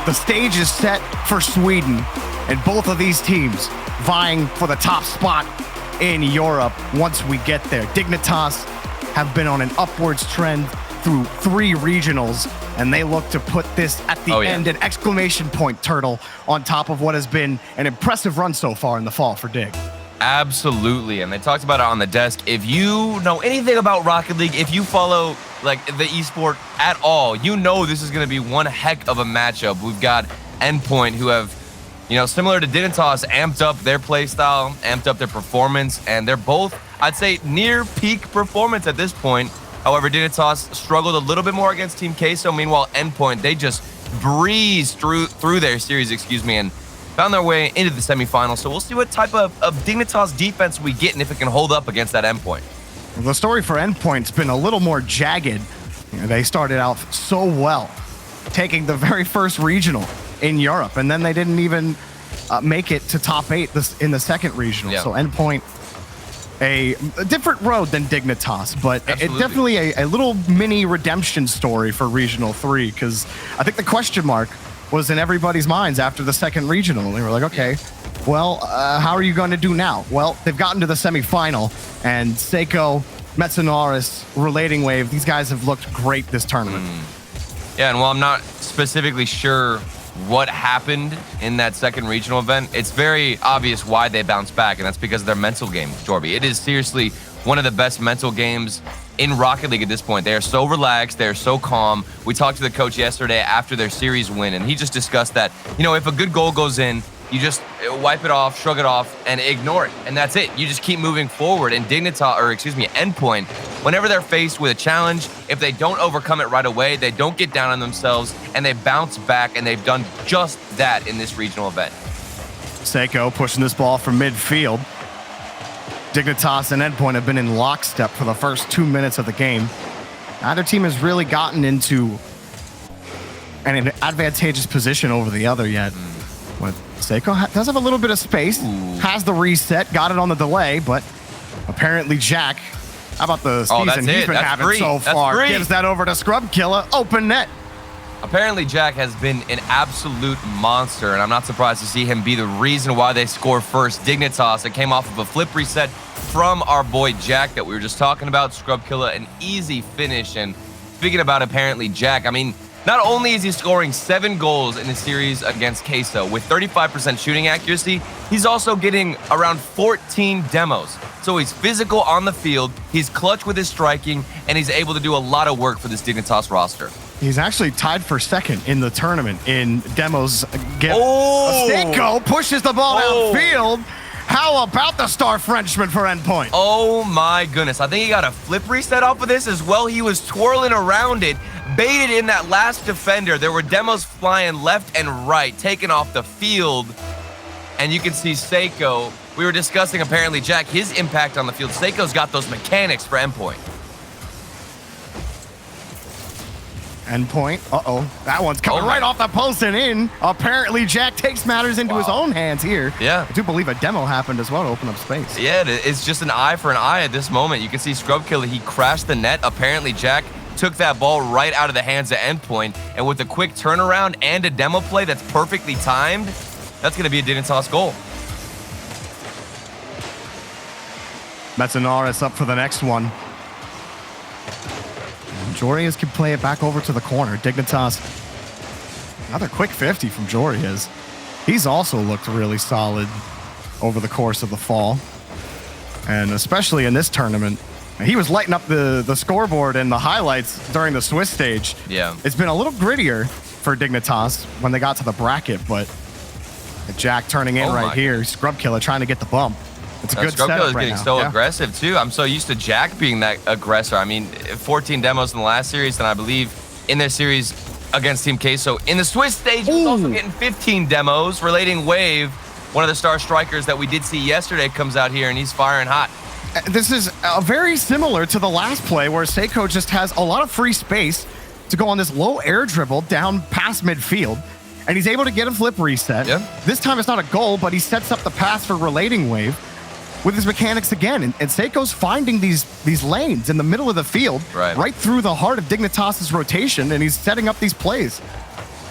The stage is set for Sweden, and both of these teams vying for the top spot in Europe once we get there. Dignitas have been on an upwards trend through 3 regionals, and they look to put this at the end, an exclamation point, Turtle, on top of what has been an impressive run so far in the fall for Dig. Absolutely, and they talked about it on the desk. If you know anything about Rocket League, if you follow like the esport at all, you know this is going to be one heck of a matchup. We've got Endpoint, who have, you know, similar to Dignitas, amped up their play style, amped up their performance, and they're both, I'd say, near peak performance at this point. However, Dignitas struggled a little bit more against Team Queso. Meanwhile, Endpoint, they just breezed through their series, and found their way into the semifinals. So we'll see what type of Dignitas defense we get and if it can hold up against that Endpoint. The story for Endpoint's been a little more jagged. They started out so well, taking the very first regional in Europe, and then they didn't even make it to top 8 in the second regional. So Endpoint, a different road than Dignitas, but it definitely a little mini redemption story for Regional 3, because I think the question mark was in everybody's minds after the second regional. They were like, okay, well, how are you going to do now? Well, they've gotten to the semifinal, and Seiko, Metsunaris, Relating Wave, these guys have looked great this tournament. Yeah, and while I'm not specifically sure what happened in that second regional event, it's very obvious why they bounced back, and that's because of their mental game, Jorby. It is seriously one of the best mental games in Rocket League at this point. They are so relaxed, they're so calm. We talked to the coach yesterday after their series win, and he just discussed that, you know, if a good goal goes in, you just wipe it off, shrug it off, and ignore it. And that's it. You just keep moving forward. And Endpoint, whenever they're faced with a challenge, if they don't overcome it right away, they don't get down on themselves, and they bounce back, and they've done just that in this regional event. Seiko pushing this ball from midfield. Dignitas and Endpoint have been in lockstep for the first 2 minutes of the game. Neither team has really gotten into an advantageous position over the other yet. But Seiko does have a little bit of space, has the reset, got it on the delay, but apparently Jack, how about the season he's been having so far, gives that over to Scrub Killa, open net. Apparently Jack has been an absolute monster, and I'm not surprised to see him be the reason why they score first. Dignitas, it came off of a flip reset from our boy Jack that we were just talking about. Scrub Killa, an easy finish. And speaking about apparently Jack, I mean, not only is he scoring 7 goals in the series against Queso with 35% shooting accuracy, he's also getting around 14 demos. So he's physical on the field, he's clutch with his striking, and he's able to do a lot of work for this Dignitas roster. He's actually tied for second in the tournament in demos. Seiko pushes the ball downfield. How about the star Frenchman for Endpoint? Oh my goodness. I think he got a flip reset off of this as well. He was twirling around it, baited in that last defender. There were demos flying left and right, taken off the field. And you can see Seiko. We were discussing apparently Jack, his impact on the field. Seiko's got those mechanics for Endpoint. Endpoint, that one's coming right off the post and in. Apparently Jack takes matters into his own hands here. Yeah. I do believe a demo happened as well to open up space. Yeah, it's just an eye for an eye at this moment. You can see Scrub Killa, he crashed the net. Apparently Jack took that ball right out of the hands of Endpoint, and with a quick turnaround and a demo play that's perfectly timed, that's going to be a Dignitas goal. Metsunaris up for the next one. Jorias can play it back over to the corner. Dignitas, another quick 50 from Jorias. He's also looked really solid over the course of the fall. And especially in this tournament, he was lighting up the scoreboard and the highlights during the Swiss stage. Yeah. It's been a little grittier for Dignitas when they got to the bracket, but Jack turning in right here. Scrub Killa trying to get the bump. It's a good Scrub Killa is right getting now. so aggressive too. I'm so used to Jack being that aggressor. I mean, 14 demos in the last series, and I believe in their series against Team Queso. In the Swiss stage, he was also getting 15 demos. Relating Wave, one of the star strikers that we did see yesterday, comes out here and he's firing hot. This is very similar to the last play where Seiko just has a lot of free space to go on this low air dribble down past midfield, and he's able to get a flip reset. Yeah. This time it's not a goal, but he sets up the pass for Relating Wave with his mechanics again. And Seiko's finding these lanes in the middle of the field, right through the heart of Dignitas' rotation, and he's setting up these plays.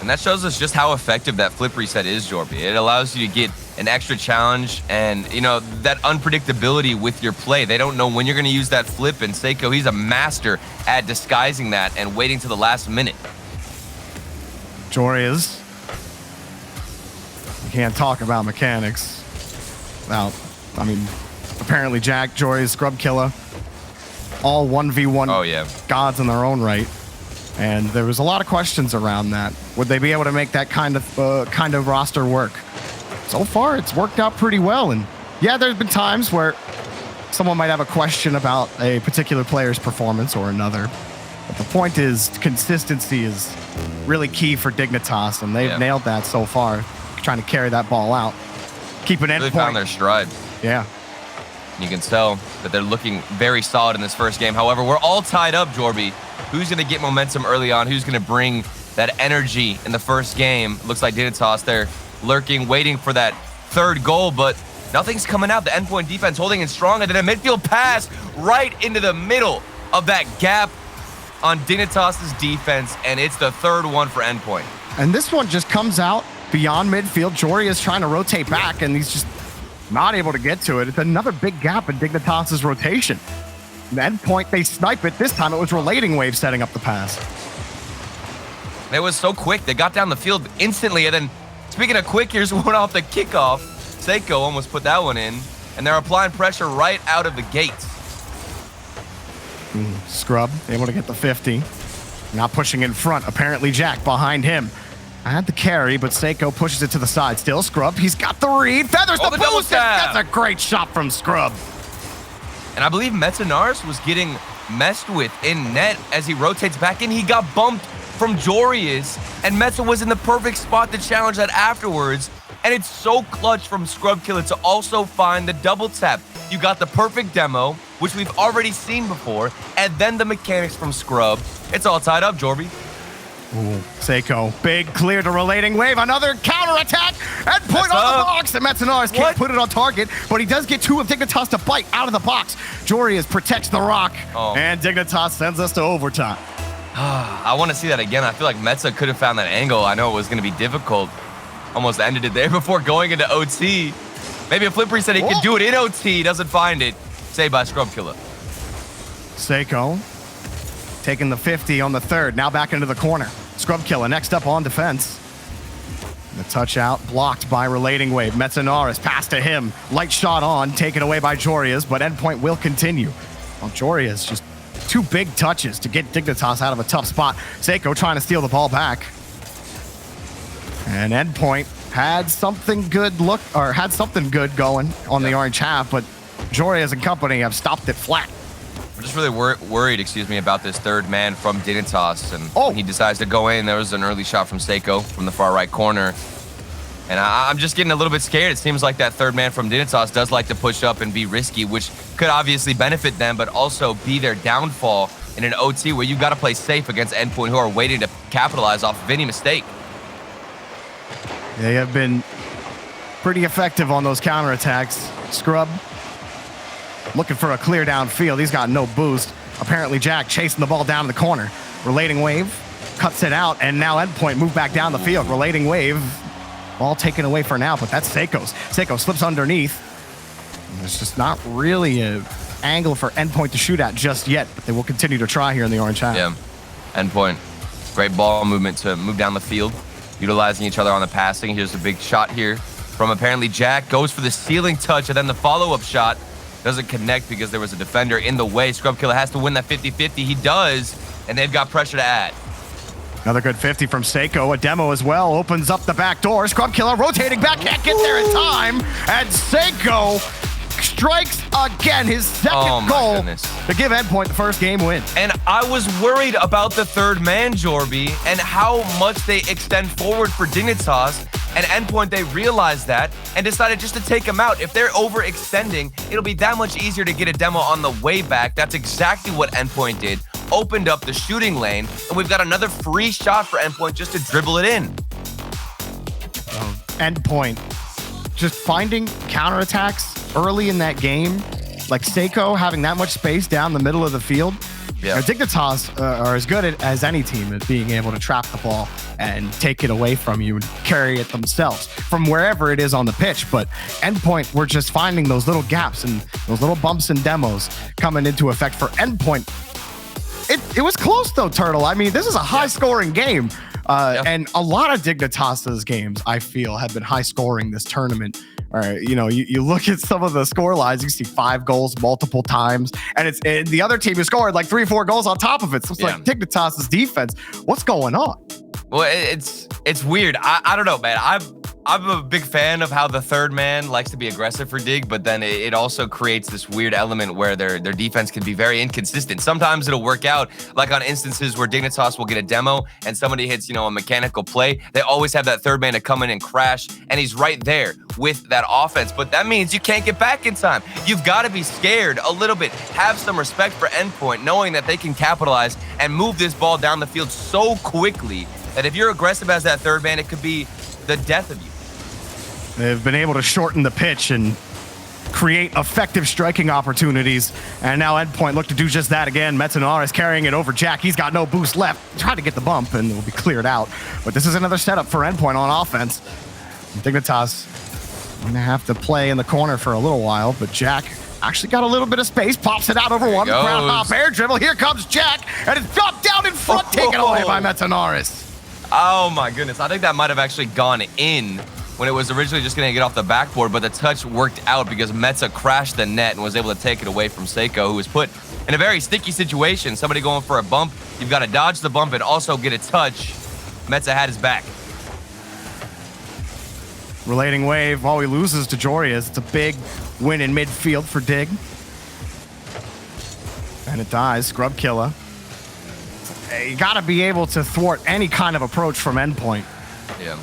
And that shows us just how effective that flip reset is, Jorby. It allows you to get an extra challenge and, that unpredictability with your play. They don't know when you're going to use that flip, and Seiko, he's a master at disguising that and waiting to the last minute. Joria's. You can't talk about mechanics. Now, apparently Jack, Joria's, Scrub Killa, all 1v1 gods in their own right. And there was a lot of questions around that. Would they be able to make that kind of roster work? So far, it's worked out pretty well. And yeah, there's been times where someone might have a question about a particular player's performance or another. But the point is, consistency is really key for Dignitas, and they've nailed that so far, trying to carry that ball out. Keep an end Really point. found their stride. Yeah. You can tell that they're looking very solid in this first game. However, we're all tied up, Jorby. Who's going to get momentum early on? Who's going to bring that energy in the first game? Looks like Dignitas, they're lurking, waiting for that third goal, but nothing's coming out. The endpoint defense holding it strong, and then a midfield pass right into the middle of that gap on Dignitas' defense, and it's the third one for endpoint. And this one just comes out beyond midfield. Jory is trying to rotate back, and he's just not able to get to it. It's another big gap in Dignitas' rotation. Endpoint, they snipe it. This time it was Relating Wave setting up the pass. It was so quick. They got down the field instantly, and then speaking of quick, here's one off the kickoff. Seiko almost put that one in, and they're applying pressure right out of the gates. Scrub able to get the 50. Not pushing in front. Apparently Jack behind him. I had the carry, but Seiko pushes it to the side. Still Scrub. He's got the read. Feathers the post. That's a great shot from Scrub. And I believe Metanaris was getting messed with in net as he rotates back in. He got bumped from Jorius, and Meta was in the perfect spot to challenge that afterwards. And it's so clutch from Scrub Killa to also find the double tap. You got the perfect demo, which we've already seen before, and then the mechanics from Scrub. It's all tied up, Jorby. Ooh, Seiko, big clear to Relating Wave, another counterattack, endpoint on the box, and Metanaris can't put it on target, but he does get two of Dignitas to bite out of the box. Jorius protects the rock, and Dignitas sends us to overtime. I want to see that again. I feel like Meta could have found that angle. I know it was going to be difficult. Almost ended it there before going into OT. Maybe a flipper said he could do it in OT, doesn't find it. Saved by Scrub Killa. Seiko taking the 50 on the third, now back into the corner. Scrub Killa next up on defense. The touch out blocked by Relating Wave. Metanaris pass to him. Light shot on, taken away by Jorius, but endpoint will continue. Well, Jorius just two big touches to get Dignitas out of a tough spot. Seiko trying to steal the ball back. And endpoint had something good going on the orange half, but Jorius and company have stopped it flat. I'm just really worried, about this third man from Dignitas. And when he decides to go in, there was an early shot from Seiko from the far right corner. And I'm just getting a little bit scared. It seems like that third man from Dignitas does like to push up and be risky, which could obviously benefit them, but also be their downfall in an OT where you've got to play safe against endpoint who are waiting to capitalize off of any mistake. They have been pretty effective on those counterattacks. Scrub looking for a clear downfield. He's got no boost. Apparently Jack chasing the ball down in the corner. Relating Wave cuts it out, and now endpoint move back down the field. Relating Wave, ball taken away for now, but that's Seiko's. Seiko slips underneath. There's just not really an angle for endpoint to shoot at just yet, but they will continue to try here in the orange half. Yeah, endpoint. Great ball movement to move down the field, utilizing each other on the passing. Here's a big shot here from apparently Jack. Goes for the ceiling touch, and then the follow-up shot doesn't connect because there was a defender in the way. Scrub Killa has to win that 50-50. He does, and they've got pressure to add. Another good 50 from Seiko. A demo as well. Opens up the back door. Scrub Killa rotating back. Can't get there in time. And Seiko strikes again. His second goal to give endpoint the first game win. And I was worried about the third man, Jorby, and how much they extend forward for Dignitas. And endpoint, they realized that and decided just to take him out. If they're overextending, it'll be that much easier to get a demo on the way back. That's exactly what endpoint did. Opened up the shooting lane, and we've got another free shot for endpoint just to dribble it in. Endpoint just finding counterattacks early in that game, like Seiko having that much space down the middle of the field. Dignitas are as good as any team at being able to trap the ball and take it away from you and carry it themselves from wherever it is on the pitch. But Endpoint, we're just finding those little gaps and those little bumps and demos coming into effect for Endpoint. It was close though, Turtle. I mean, this is a high-scoring game. And a lot of Dignitas's games, I feel, have been high-scoring this tournament. You look at some of the score lines, you see 5 goals multiple times, and the other team has scored like 3-4 goals on top of it. So it's like Dignitas's defense. What's going on? Well, it's weird. I don't know, man. I'm a big fan of how the third man likes to be aggressive for Dig, but then it also creates this weird element where their defense can be very inconsistent. Sometimes it'll work out, like on instances where Dignitas will get a demo and somebody hits, a mechanical play. They always have that third man to come in and crash, and he's right there with that offense. But that means you can't get back in time. You've got to be scared a little bit. Have some respect for Endpoint, knowing that they can capitalize and move this ball down the field so quickly that if you're aggressive as that third man, it could be the death of you. They've been able to shorten the pitch and create effective striking opportunities. And now Endpoint look to do just that again. Metanaris carrying it over Jack. He's got no boost left. Tried to get the bump and it will be cleared out. But this is another setup for Endpoint on offense. Dignitas going to have to play in the corner for a little while, but Jack actually got a little bit of space, pops it out over one. Ground hop air dribble. Here comes Jack, and it's dropped down in front, taken away by Metanaris. Oh my goodness. I think that might have actually gone in when it was originally just going to get off the backboard, but the touch worked out because Metza crashed the net and was able to take it away from Seiko, who was put in a very sticky situation. Somebody going for a bump, you've got to dodge the bump and also get a touch. Metza had his back. Relating wave while he loses to Jorius. It's a big win in midfield for Dig. And it dies. Scrub Killer. You got to be able to thwart any kind of approach from Endpoint. Yeah.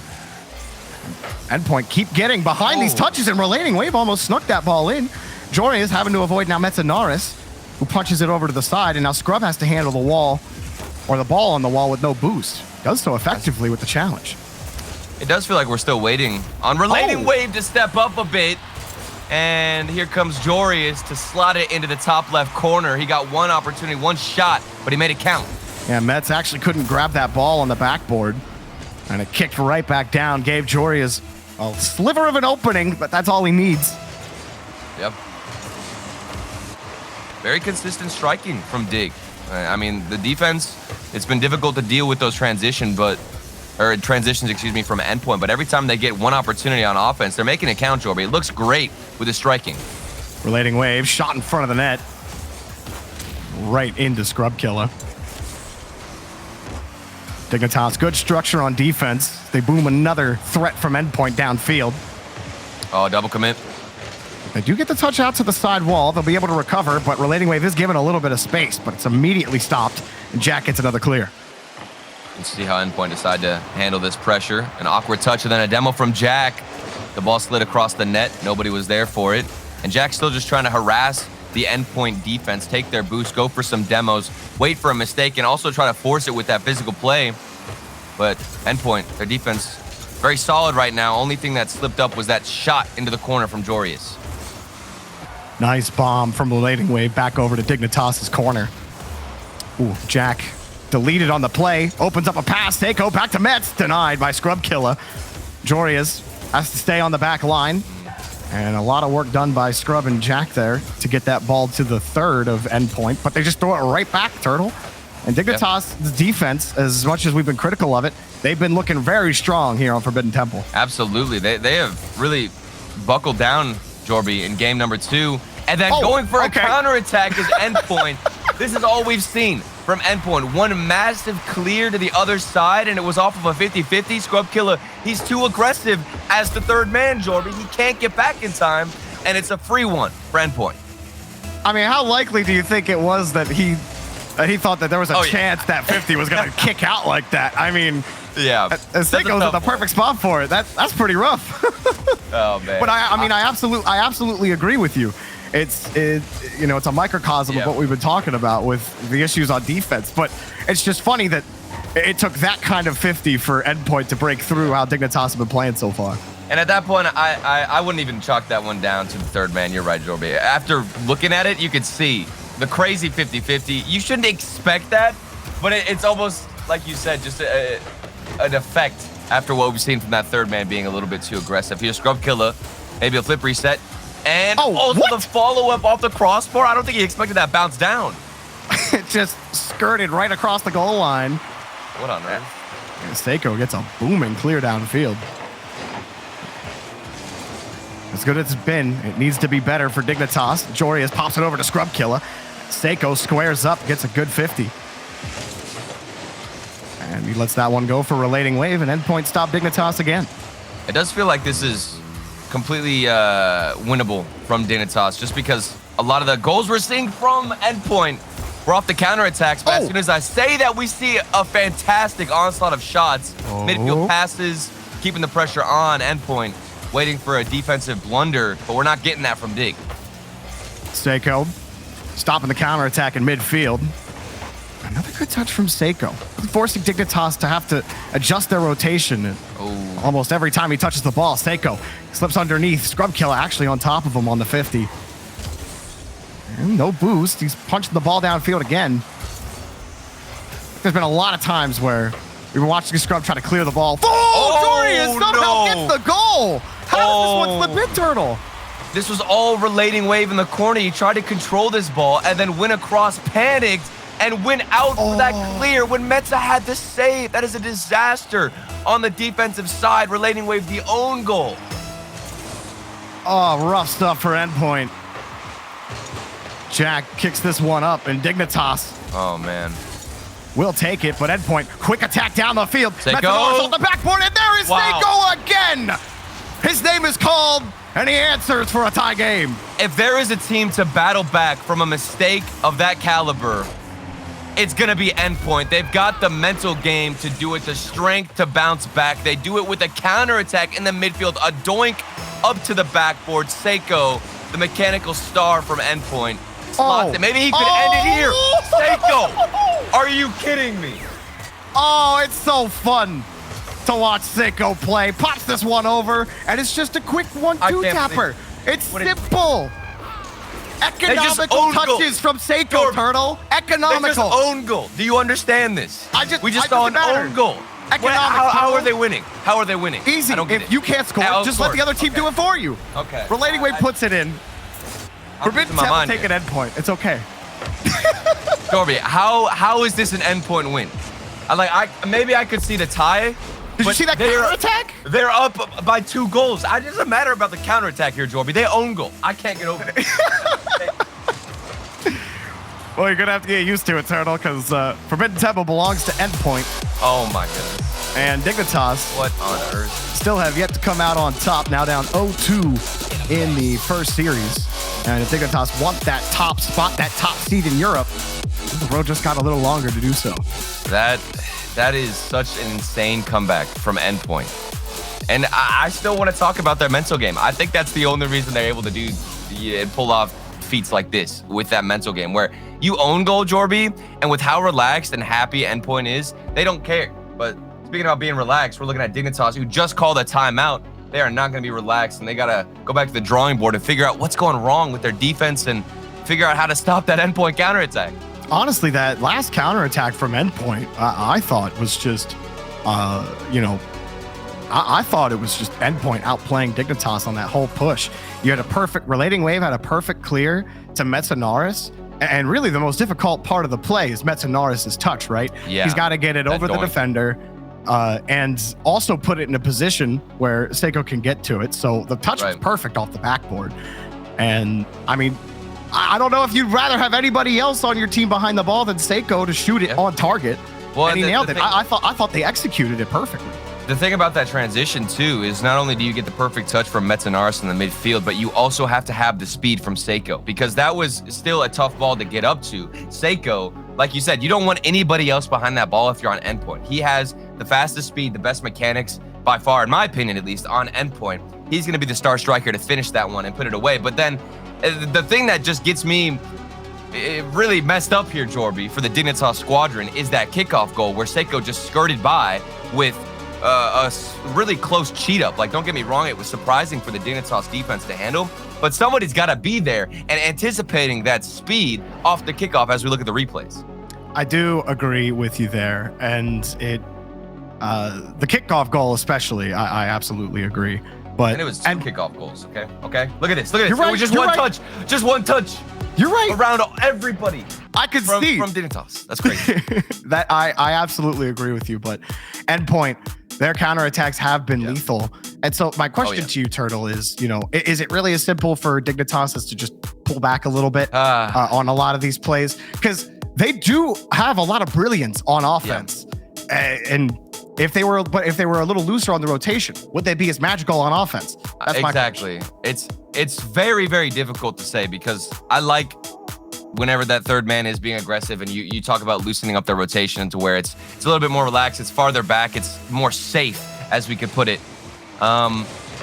Endpoint keep getting behind these touches, and Relating Wave almost snuck that ball in. Jorius having to avoid now Metanaris, who punches it over to the side, and now Scrub has to handle the wall, or the ball on the wall with no boost. Does so effectively with the challenge. It does feel like we're still waiting on Relating Wave to step up a bit. And here comes Jorius to slot it into the top left corner. He got one opportunity, one shot, but he made it count. Yeah, Mets actually couldn't grab that ball on the backboard. And it kicked right back down, gave Jorius a sliver of an opening, but that's all he needs. Yep. Very consistent striking from Dig. I mean, the defense, it's been difficult to deal with those transitions, from Endpoint, but every time they get one opportunity on offense, they're making it count, Jorby. It looks great with the striking. Relating Wave, shot in front of the net. Right into Scrub Killer. Dignitas, good structure on defense. They boom another threat from Endpoint downfield. Oh, double commit. They do get the touch out to the side wall. They'll be able to recover, but Relating Wave is given a little bit of space, but it's immediately stopped, and Jack gets another clear. Let's see how Endpoint decide to handle this pressure. An awkward touch and then a demo from Jack. The ball slid across the net. Nobody was there for it. And Jack's still just trying to harass the Endpoint defense, take their boost, go for some demos, wait for a mistake, and also try to force it with that physical play. But Endpoint, their defense, very solid right now. Only thing that slipped up was that shot into the corner from Jorius. Nice bomb from Relating Wave back over to Dignitas's corner. Ooh, Jack deleted on the play, opens up a pass, Seiko back to Mets, denied by Scrub Killer. Jorius has to stay on the back line. And a lot of work done by Scrub and Jack there to get that ball to the third of Endpoint, but they just throw it right back, Turtle. And Dignitas' defense, as much as we've been critical of it, they've been looking very strong here on Forbidden Temple. Absolutely. They have really buckled down, Jorby, in game number 2. And then going for a counterattack is Endpoint. This is all we've seen from Endpoint. One massive clear to the other side, and it was off of a 50-50. Scrub Killer, he's too aggressive as the third man, Jorby. He can't get back in time, and it's a free one for Endpoint. I mean, how likely do you think it was that he thought that there was a chance that 50 was going to kick out like that? I mean, Seiko's at the perfect spot for it. That's pretty rough. Oh, man. But I absolutely agree with you. It's a microcosm of what we've been talking about with the issues on defense. But it's just funny that it took that kind of 50 for Endpoint to break through how Dignitas have been playing so far. And at that point, I wouldn't even chalk that one down to the third man. You're right, Jorby. After looking at it, you could see the crazy 50-50. You shouldn't expect that, but it's almost, like you said, just an effect after what we've seen from that third man being a little bit too aggressive. Here's Scrub Killa, maybe a flip reset. And also the follow-up off the crossbar. I don't think he expected that bounce down. It just skirted right across the goal line. What on earth? And Seiko gets a booming clear downfield. As good as it's been, it needs to be better for Dignitas. Jorius pops it over to Scrub Killa. Seiko squares up, gets a good 50. And he lets that one go for Relating Wave, and Endpoint stop Dignitas again. It does feel like this is completely winnable from Dignitas, just because a lot of the goals we're seeing from Endpoint were off the counterattacks. But as soon as I say that, we see a fantastic onslaught of shots. Midfield passes, keeping the pressure on Endpoint, waiting for a defensive blunder, but we're not getting that from Dig. Seiko stopping the counterattack in midfield. Another good touch from Seiko, forcing Dignitas to have to adjust their rotation. Almost every time he touches the ball, Seiko slips underneath. Scrub Killa actually on top of him on the 50. And no boost. He's punching the ball downfield again. There's been a lot of times where we've been watching Scrub try to clear the ball. Jorius somehow gets the goal. How does this one slip in, Turtle? This was all Relating Wave in the corner. He tried to control this ball and then went across, panicked, and went out for that clear when Metza had the save. That is a disaster on the defensive side. Relating Wave, the own goal. Oh, rough stuff for Endpoint. Jack kicks this one up, and Dignitas will take it, but Endpoint, quick attack down the field. Metzanor's on the backboard, and there is Seiko again. His name is called, and he answers for a tie game. If there is a team to battle back from a mistake of that caliber, it's going to be Endpoint. They've got the mental game to do it, the strength to bounce back. They do it with a counterattack in the midfield, a doink up to the backboard. Seiko, the mechanical star from Endpoint, slots it. Maybe he could end it here. Seiko, are you kidding me? Oh, it's so fun to watch Seiko play. Pops this one over, and it's just a quick 1-2 tapper. It's simple. Economical touches from Seiko, Turtle. Economical. They just own goal. Do you understand this? We just saw an own goal. How are they winning? How are they winning? Easy. If you can't score, just let the other team do it for you. Okay. Relating Wave puts it in. Forbidden Temple take an Endpoint. It's okay. Dorby, how is this an Endpoint win? Maybe I could see the tie. Did you see that counterattack? They're up by 2 goals. It doesn't matter about the counterattack here, Jorby. They own goal. I can't get over it. Well, you're going to have to get used to it, Turtle, because Forbidden Temple belongs to Endpoint. Oh, my goodness. And Dignitas. What on earth? Still have yet to come out on top. Now down 0-2 in the first series. And if Dignitas want that top spot, that top seed in Europe, the road just got a little longer to do so. That is such an insane comeback from Endpoint. And I still want to talk about their mental game. I think that's the only reason they're able to do and pull off feats like this with that mental game, where you own goal, Jorby, and with how relaxed and happy Endpoint is, they don't care. But speaking about being relaxed, we're looking at Dignitas, who just called a timeout. They are not going to be relaxed, and they got to go back to the drawing board and figure out what's going wrong with their defense and figure out how to stop that Endpoint counterattack. Honestly, that last counterattack from Endpoint, I thought was just, I thought it was just Endpoint outplaying Dignitas on that whole push. You had a perfect, Relating Wave had a perfect clear to Metzanorus, and really the most difficult part of the play is Metzanorus' touch, right? Yeah. He's got to get it over the defender and also put it in a position where Seiko can get to it. So the touch was perfect off the backboard. And, I mean, I don't know if you'd rather have anybody else on your team behind the ball than Seiko to shoot it on target. Well, and he nailed it. I thought they executed it perfectly. The thing about that transition, too, is not only do you get the perfect touch from Metzanorus in the midfield, but you also have to have the speed from Seiko, because that was still a tough ball to get up to. Seiko, like you said, you don't want anybody else behind that ball if you're on Endpoint. He has the fastest speed, the best mechanics, by far, in my opinion at least, on Endpoint. He's going to be the star striker to finish that one and put it away. But then the thing that just gets me really messed up here, Jorby, for the Dignitas squadron is that kickoff goal where Seiko just skirted by with a really close cheat up. Like, don't get me wrong, it was surprising for the Dignitas defense to handle, but somebody's got to be there and anticipating that speed off the kickoff as we look at the replays. I do agree with you there, and The kickoff goal, especially, I absolutely agree. But And it was 2 kickoff goals. Okay. Look at this. Look at this. You're right, It was just you're one right. touch. Just one touch you're right. around everybody I could from see Dignitas. That's crazy. that. I absolutely agree with you. But Endpoint, their counterattacks have been lethal. And so my question to you, Turtle, is, is it really as simple for Dignitas as to just pull back a little bit on a lot of these plays? Because they do have a lot of brilliance on offense. And if they were a little looser on the rotation, would they be as magical on offense? That's Exactly. It's very, very difficult to say, because I like whenever that third man is being aggressive and you talk about loosening up their rotation to where it's a little bit more relaxed, it's farther back, it's more safe, as we could put it.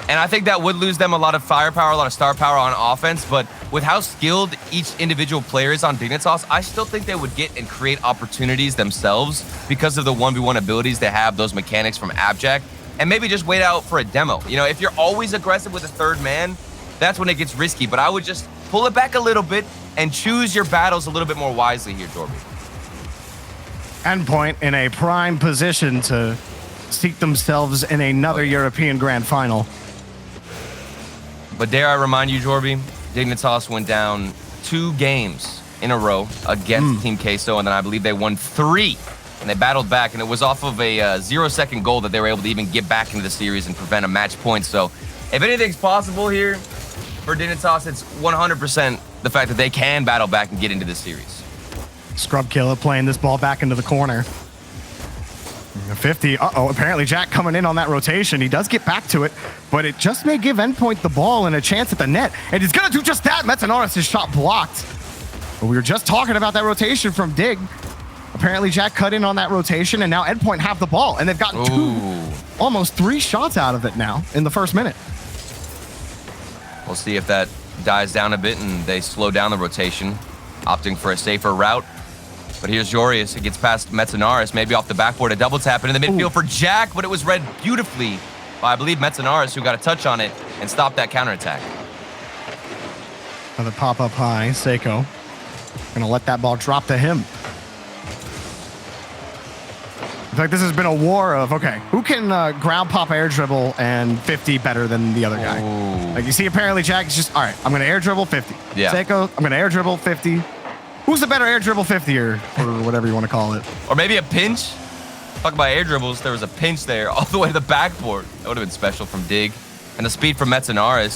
And I think that would lose them a lot of firepower, a lot of star power on offense, but with how skilled each individual player is on Dignitas, I still think they would get and create opportunities themselves because of the 1v1 abilities they have, those mechanics from Abjack, and maybe just wait out for a demo. If you're always aggressive with a third man, that's when it gets risky, but I would just pull it back a little bit and choose your battles a little bit more wisely here, Jorby. Endpoint in a prime position to seek themselves in another European Grand Final. But dare I remind you, Jorby, Dignitas went down 2 games in a row against Team Queso, and then I believe they won 3, and they battled back, and it was off of a 0-second goal that they were able to even get back into the series and prevent a match point. So if anything's possible here for Dignitas, it's 100% the fact that they can battle back and get into this series. Scrub Killer playing this ball back into the corner. 50. Apparently Jack coming in on that rotation. He does get back to it, but it just may give Endpoint the ball and a chance at the net. And he's going to do just that. Metanaris' shot blocked. But we were just talking about that rotation from Dig. Apparently Jack cut in on that rotation, and now Endpoint have the ball. And they've gotten 2, almost 3 shots out of it now in the first minute. We'll see if that dies down a bit and they slow down the rotation, opting for a safer route. But here's Joreuz. It gets past Metanaris, maybe off the backboard, a double tap into the midfield for Jack, but it was read beautifully by, I believe, Metanaris, who got a touch on it and stopped that counterattack. Another pop up high. Seiko gonna let that ball drop to him. I feel like this has been a war of, okay, who can ground pop, air dribble, and 50 better than the other guy? Like, you see, apparently Jack is just, all right, I'm gonna air dribble 50. Yeah. Seiko, I'm gonna air dribble 50. Who's the better air dribble 50 or whatever you want to call it? Or maybe a pinch. Talk about air dribbles. There was a pinch there all the way to the backboard. That would have been special from Dig. And the speed from Metanaris,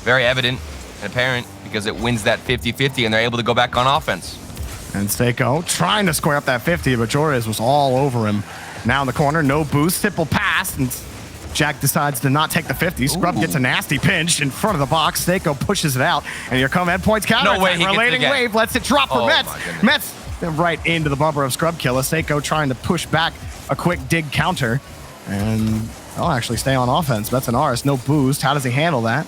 very evident and apparent, because it wins that 50-50 and they're able to go back on offense. And Seiko trying to square up that 50, but Joreuz was all over him. Now in the corner, no boost, simple pass, and Jack decides to not take the 50. Scrub gets a nasty pinch in front of the box. Seiko pushes it out, and here come Endpoint's counter. No way he gets it Relating again. wave lets it drop for Oh, Mets. my goodness. Mets right into the bumper of Scrub Killer. Seiko trying to push back a quick dig counter, and they'll actually stay on offense. Metanaris, no boost. How does he handle that?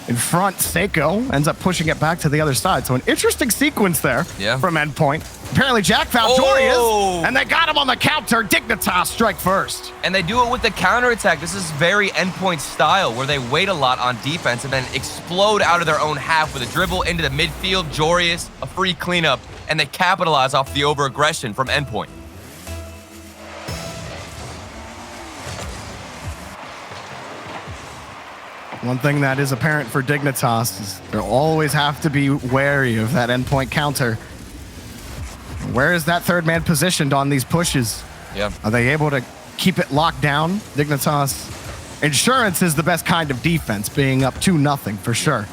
In front, Seiko ends up pushing it back to the other side. So an interesting sequence there from Endpoint. Apparently Jack found Joreuz, and they got him on the counter. Dignitas strike first. And they do it with the counterattack. This is very Endpoint style, where they wait a lot on defense and then explode out of their own half with a dribble into the midfield. Joreuz, a free cleanup, and they capitalize off the over-aggression from Endpoint. One thing that is apparent for Dignitas is they'll always have to be wary of that Endpoint counter. Where is that third man positioned on these pushes? Yeah. Are they able to keep it locked down? Dignitas insurance is the best kind of defense, being up 2-0 for sure.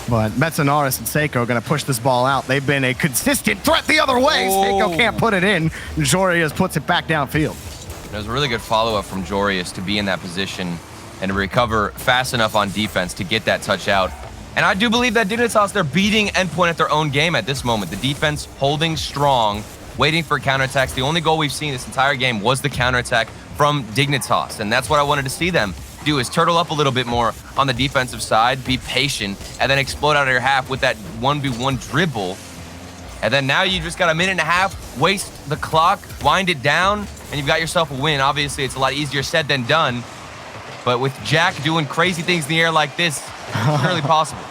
But Metanaris and Seiko are going to push this ball out. They've been a consistent threat the other way. Seiko can't put it in. Joreuz puts it back downfield. It was a really good follow-up from Joreuz to be in that position and to recover fast enough on defense to get that touch out. And I do believe that Dignitas, they're beating Endpoint at their own game at this moment. The defense holding strong, waiting for counterattacks. The only goal we've seen this entire game was the counterattack from Dignitas, and that's what I wanted to see them do, is turtle up a little bit more on the defensive side, be patient, and then explode out of your half with that 1v1 dribble. And then now you just got a minute and a half, waste the clock, wind it down, and you've got yourself a win. Obviously, it's a lot easier said than done, but with Jack doing crazy things in the air like this, it's surely possible.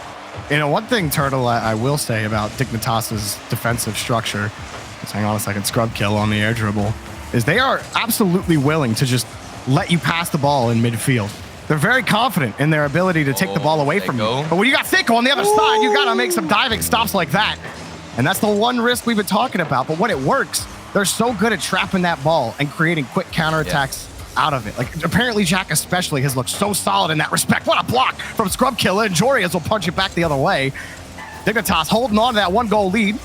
You know, one thing, Turtle, I will say about Dignitas's defensive structure, let's hang on a second, Scrub Kill on the air dribble. is they are absolutely willing to just let you pass the ball in midfield. They're very confident in their ability to take the ball away from you. But when you got Seiko on the other side, you got to make some diving stops like that. And that's the one risk we've been talking about. But when it works, they're so good at trapping that ball and creating quick counterattacks out of it. Like, apparently Jack especially has looked so solid in that respect. What a block from Scrub Killer, and Jorius will punch it back the other way. Dignitas holding on to that 1-goal lead.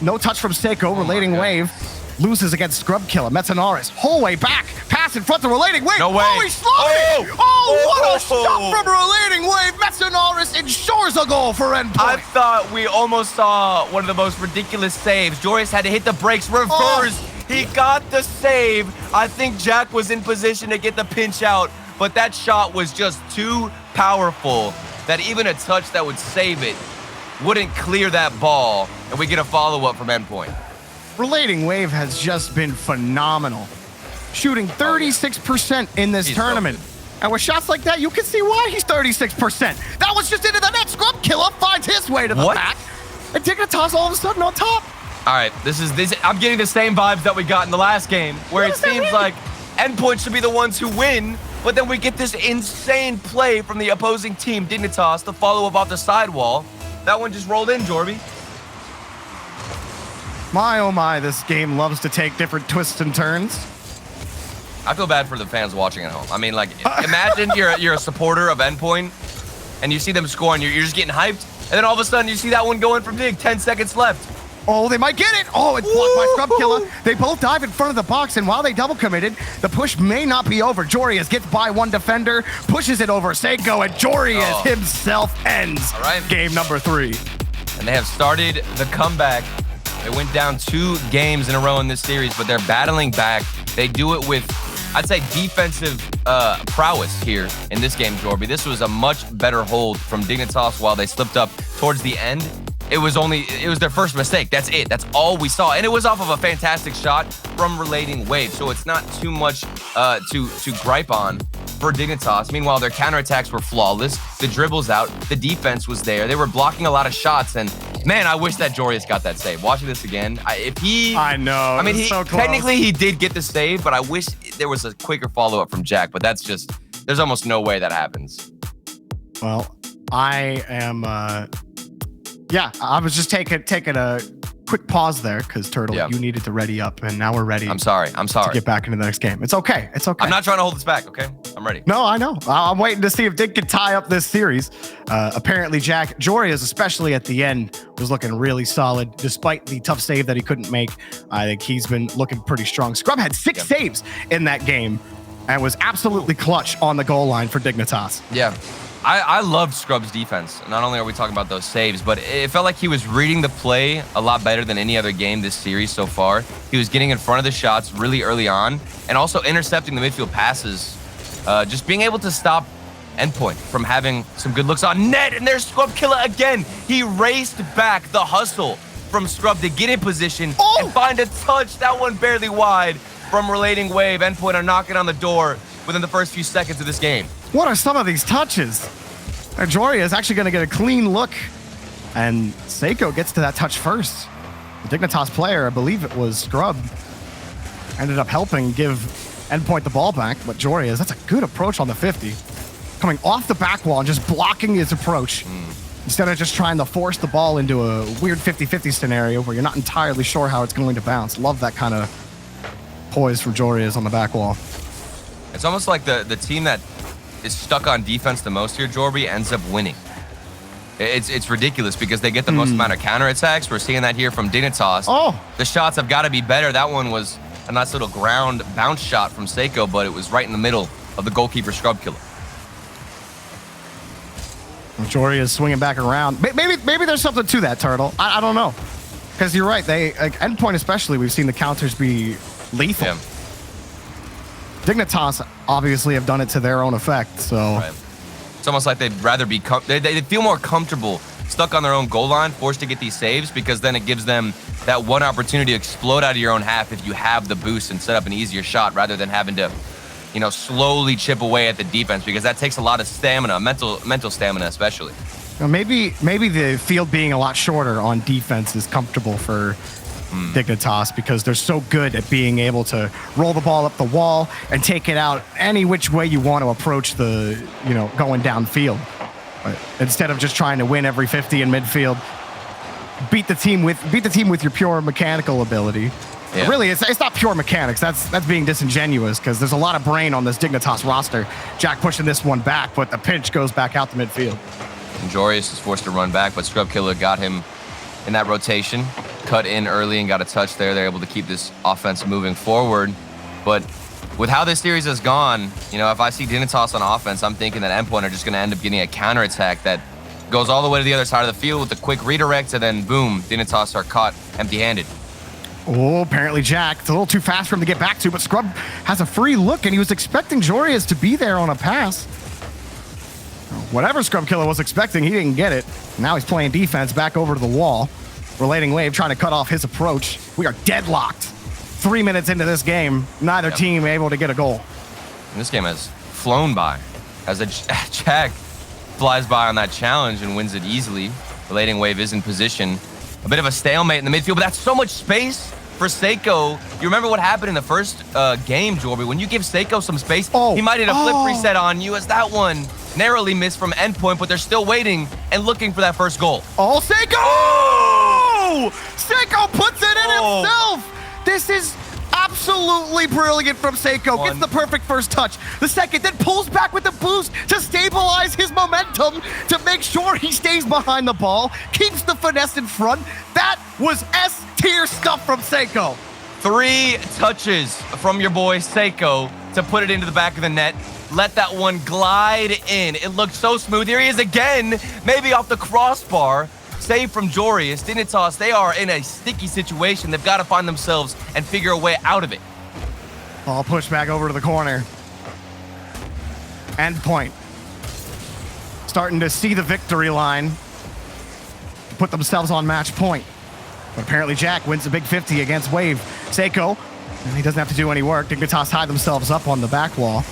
No touch from Seiko, relating wave. Loses against Scrub Killer. Metanaris, whole way back. Pass in front of relating wave. No way. Oh, he slowed it. Oh, what a shot from relating wave. Metanaris ensures a goal for Endpoint. I thought we almost saw one of the most ridiculous saves. Jorius had to hit the brakes, reverse. He got the save. I think Jack was in position to get the pinch out, but that shot was just too powerful that even a touch that would save it wouldn't clear that ball, and we get a follow-up from Endpoint. Relating wave has just been phenomenal. Shooting 36% in this tournament. And with shots like that, you can see why he's 36%. That was just into the net. Scrub Killer finds his way to the back. And Dignitas all of a sudden on top. All right, this. I'm getting the same vibes that we got in the last game, where it seems like Endpoint should be the ones who win, but then we get this insane play from the opposing team, Dignitas, the follow-up off the sidewall. That one just rolled in, Jorby. My, oh my, this game loves to take different twists and turns. I feel bad for the fans watching at home. I mean, like, imagine you're a supporter of Endpoint, and you see them score, and you're just getting hyped, and then all of a sudden you see that one going from Dig, 10 seconds left. Oh, they might get it. Oh, it's blocked by Scrub Killer. They both dive in front of the box, and while they double committed, the push may not be over. Jorius gets by one defender, pushes it over Seiko, and Jorius himself ends game number 3. And they have started the comeback. They went down 2 games in a row in this series, but they're battling back. They do it with, I'd say, defensive prowess here in this game, Jorby. This was a much better hold from Dignitas while they slipped up towards the end. It was their first mistake. That's it. That's all we saw. And it was off of a fantastic shot from relating wave. So it's not too much to gripe on for Dignitas. Meanwhile, their counterattacks were flawless. The dribbles out. The defense was there. They were blocking a lot of shots. And man, I wish that Jorius got that save. Watching this again, I know. I mean, so close. Technically he did get the save, but I wish there was a quicker follow-up from Jack. But that's just, there's almost no way that happens. Well, I am... Yeah, I was just taking a quick pause there because Turtle, you needed to ready up, and now we're ready. I'm sorry. To get back into the next game. It's okay. It's okay. I'm not trying to hold this back. Okay, I'm ready. No, I know. I'm waiting to see if Dig can tie up this series. Apparently, Jorius, especially at the end, was looking really solid despite the tough save that he couldn't make. I think he's been looking pretty strong. Scrub had 6 saves in that game and was absolutely clutch on the goal line for Dignitas. Yeah. I loved Scrub's defense. Not only are we talking about those saves, but it felt like he was reading the play a lot better than any other game this series so far. He was getting in front of the shots really early on and also intercepting the midfield passes. Just being able to stop Endpoint from having some good looks on net. And there's Scrub Killer again. He raced back the hustle from Scrub to get in position and find a touch. That one barely wide from relating wave. Endpoint are knocking on the door within the first few seconds of this game. What are some of these touches? Joria is actually going to get a clean look, and Seiko gets to that touch first. The Dignitas player, I believe it was Scrub, ended up helping give Endpoint the ball back, but Jorius, that's a good approach on the 50. Coming off the back wall and just blocking his approach, instead of just trying to force the ball into a weird 50-50 scenario where you're not entirely sure how it's going to bounce. Love that kind of poise from Jorius on the back wall. It's almost like the team that is stuck on defense the most here, Jorby, ends up winning. It's ridiculous because they get the most amount of counterattacks. We're seeing that here from Dignitas. The shots have got to be better. That one was a nice little ground bounce shot from Seiko, but it was right in the middle of the goalkeeper Scrub Killer. Jory is swinging back around. Maybe there's something to that, Turtle. I don't know. Because you're right. Endpoint especially, we've seen the counters be lethal. Yeah. Dignitas obviously have done it to their own effect, so... Right. It's almost like they'd rather be... They feel more comfortable stuck on their own goal line, forced to get these saves, because then it gives them that one opportunity to explode out of your own half if you have the boost and set up an easier shot rather than having to, slowly chip away at the defense, because that takes a lot of stamina, mental stamina especially. Maybe the field being a lot shorter on defense is comfortable for Dignitas, because they're so good at being able to roll the ball up the wall and take it out any which way you want to approach the, going downfield. But instead of just trying to win every 50 in midfield, beat the team with your pure mechanical ability. Yeah. Really, it's not pure mechanics. That's being disingenuous, because there's a lot of brain on this Dignitas roster. Jack pushing this one back, but the pinch goes back out to midfield. And Joreuz is forced to run back, but Scrubkilla got him in that rotation, cut in early and got a touch there. They're able to keep this offense moving forward. But with how this series has gone, if I see Dignitas on offense, I'm thinking that Endpoint are just going to end up getting a counterattack that goes all the way to the other side of the field with a quick redirect, and then boom, Dignitas are caught empty-handed. Oh, apparently Jack, it's a little too fast for him to get back to, but Scrub has a free look, and he was expecting Joreuz to be there on a pass. Whatever Scrubkilla was expecting, he didn't get it. Now he's playing defense back over to the wall. Relating Wave trying to cut off his approach. We are deadlocked. 3 minutes into this game, neither team able to get a goal. And this game has flown by as Jack flies by on that challenge and wins it easily. Relating Wave is in position. A bit of a stalemate in the midfield, but that's so much space for Seiko. You remember what happened in the first game, Jorby? When you give Seiko some space, he might hit a flip reset on you, as that one narrowly missed from Endpoint, but they're still waiting and looking for that first goal. Oh, Seiko! Oh! Seiko puts it in himself! This is absolutely brilliant from Seiko. Gets the perfect first touch. The second, then pulls back with the boost to stabilize his momentum, to make sure he stays behind the ball, keeps the finesse in front. That was S-tier stuff from Seiko. 3 touches from your boy Seiko to put it into the back of the net. Let that one glide in. It looked so smooth. Here he is again, maybe off the crossbar. Save from Joreuz. Dignitas, they are in a sticky situation. They've got to find themselves and figure a way out of it. Ball pushed back over to the corner. Endpoint. Starting to see the victory line. Put themselves on match point. But apparently Jack wins the big 50 against Wave. Seiko, he doesn't have to do any work. Dignitas tie themselves up on the back wall.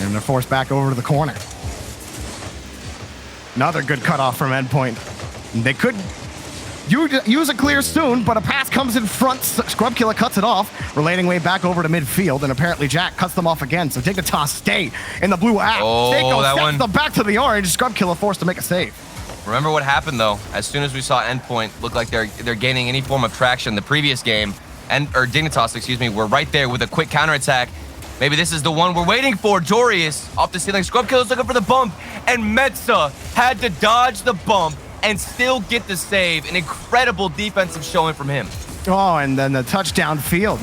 And they're forced back over to the corner. Another good cutoff from Endpoint. They could use a clear soon, but a pass comes in front. Scrubkilla cuts it off. Relating Wave back over to midfield, and apparently Jack cuts them off again. So Dignitas stay in the blue app. Seiko sets them back to the orange. Scrubkilla forced to make a save. Remember what happened, though? As soon as we saw Endpoint look like they're gaining any form of traction the previous game, or Dignitas, were right there with a quick counterattack. Maybe this is the one we're waiting for. Joreuz off the ceiling. Scrubkilla's looking for the bump, and Metza had to dodge the bump and still get the save. An incredible defensive showing from him. Oh, and then the touchdown field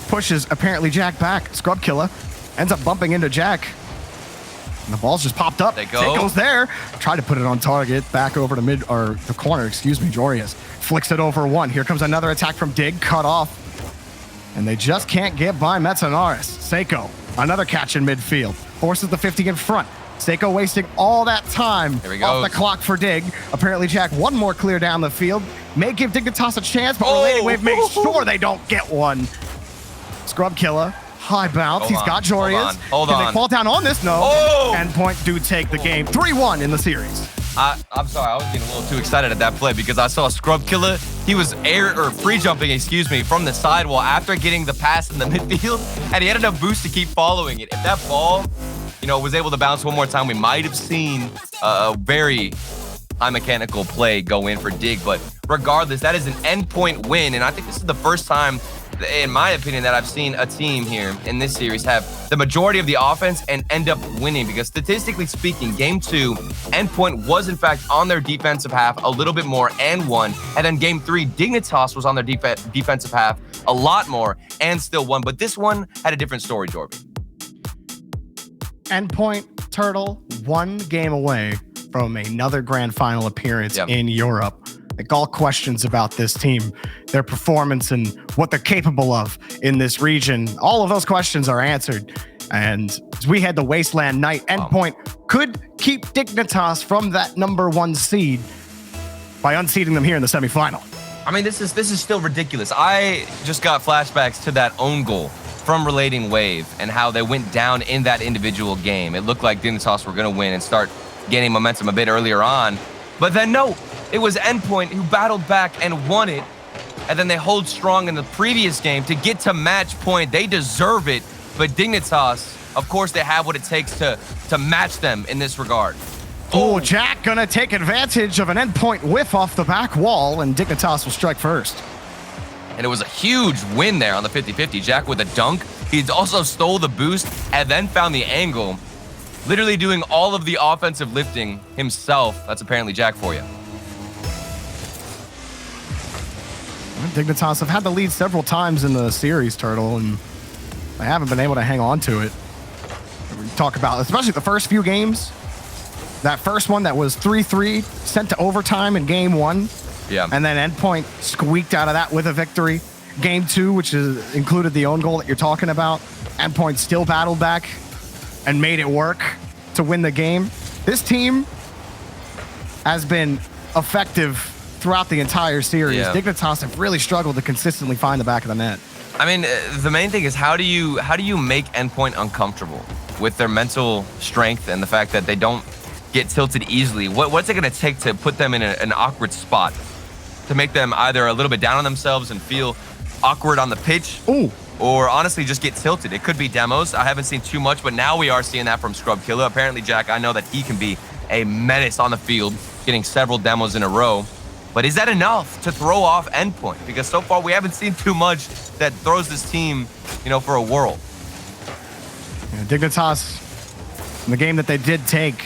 pushes apparently Jack back. Scrubkilla ends up bumping into Jack. And the ball's just popped up. Seiko's there. Try to put it on target. Back over to the corner, Joreuz. Flicks it over one. Here comes another attack from Dig. Cut off. And they just can't get by Metzonaris. Seiko, another catch in midfield. Forces the 50 in front. Seiko wasting all that time off the clock for Dig. Apparently Jack one more clear down the field. May give Dignitas a chance, but Relating Wave makes sure they don't get one. Scrubkilla, high bounce. He's got Joreuz. Can they fall down on this? No. Endpoint do take the game. 3-1 in the series. I'm sorry, I was getting a little too excited at that play because I saw Scrubkilla. He was free jumping, from the sidewall after getting the pass in the midfield, and he ended up boost to keep following it. If that ball, was able to bounce one more time, we might have seen a very high mechanical play go in for Dig. But regardless, that is an Endpoint win, and I think this is the first time, in my opinion, that I've seen a team here in this series have the majority of the offense and end up winning, because statistically speaking, game 2, Endpoint was in fact on their defensive half a little bit more and won. And then game 3, Dignitas was on their defensive half a lot more and still won. But this one had a different story, Jorby. Endpoint, Turtle, 1 game away from another grand final appearance in Europe. Like, all questions about this team, their performance, and what they're capable of in this region, all of those questions are answered. And as we head to Wasteland Night, Endpoint could keep Dignitas from that #1 seed by unseeding them here in the semifinal. I mean, this is still ridiculous. I just got flashbacks to that own goal from Relating Wave and how they went down in that individual game. It looked like Dignitas were going to win and start gaining momentum a bit earlier on. But then no, it was Endpoint who battled back and won it. and then they hold strong in the previous game to get to match point. They deserve it, but Dignitas, of course, they have what it takes to match them in this regard. Oh, Jack gonna take advantage of an endpoint whiff off the back wall, and Dignitas will strike first. And it was a huge win there on the 50-50. Jack with a dunk. He also stole the boost and then found the angle, literally doing all of the offensive lifting himself. That's apparently Jack for you. Dignitas have had the lead several times in the series, Turtle, and they haven't been able to hang on to it. We talk about, especially the first few games, that first one that was 3-3, sent to overtime in game 1. Yeah. And then Endpoint squeaked out of that with a victory. Game 2, which included the own goal that you're talking about, Endpoint still battled back and made it work to win the game. This team has been effective throughout the entire series. Yeah. Dignitas have really struggled to consistently find the back of the net. I mean, the main thing is how do you make Endpoint uncomfortable with their mental strength and the fact that they don't get tilted easily? What's it going to take to put them in an awkward spot, to make them either a little bit down on themselves and feel awkward on the pitch, or honestly just get tilted? It could be demos. I haven't seen too much, but now we are seeing that from Scrubkilla. Apparently, Jack, I know that he can be a menace on the field, getting several demos in a row. But is that enough to throw off Endpoint? Because so far we haven't seen too much that throws this team, for a whirl. Yeah, Dignitas, in the game that they did take,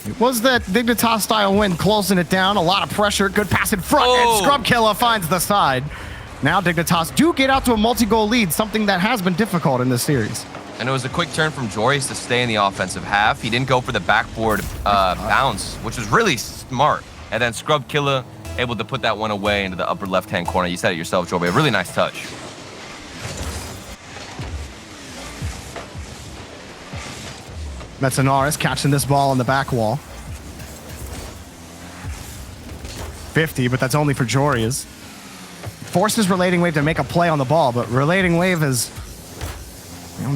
it was that Dignitas style win, closing it down. A lot of pressure, good pass in front, and Scrubkilla finds the side. Now Dignitas do get out to a multi-goal lead, something that has been difficult in this series. And it was a quick turn from Joris to stay in the offensive half. He didn't go for the backboard bounce, which was really smart. And then Scrubkilla able to put that one away into the upper left-hand corner. You said it yourself, Joby. A really nice touch. Metzenaris catching this ball on the back wall. 50, but that's only for Jorias. Forces Relating Wave to make a play on the ball, but Relating Wave has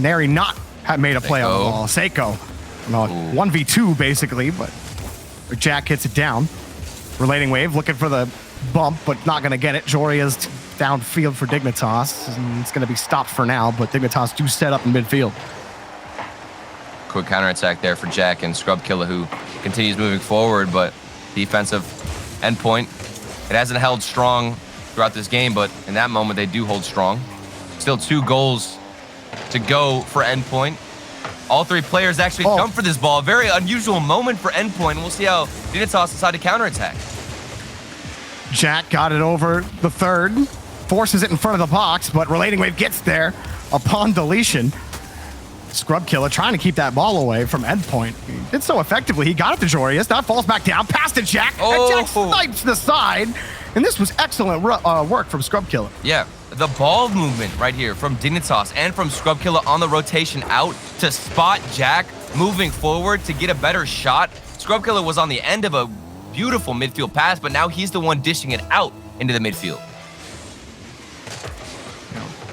nary not have made a play on the ball. Seiko, 1v2 basically, but Jack hits it down. Relating Wave looking for the bump, but not going to get it. Joria's downfield for Dignitas, and it's going to be stopped for now, but Dignitas do set up in midfield. Quick counterattack there for Jack and Scrubkilla, who continues moving forward, but defensive Endpoint. It hasn't held strong throughout this game, but in that moment, they do hold strong. Still 2 goals to go for Endpoint. All 3 players actually jump for this ball. A very unusual moment for Endpoint. We'll see how Dignitas decide to counterattack. Jack got it over the third, forces it in front of the box, but Relating Wave gets there upon deletion. Scrubkilla trying to keep that ball away from Endpoint. He did so effectively. He got it to Jorius. That falls back down, past to Jack. And Jack snipes the side. And this was excellent work from Scrubkilla. Yeah, the ball movement right here from Dignitas and from Scrubkilla on the rotation out to spot Jack moving forward to get a better shot. Scrubkilla was on the end of a beautiful midfield pass, but now he's the one dishing it out into the midfield.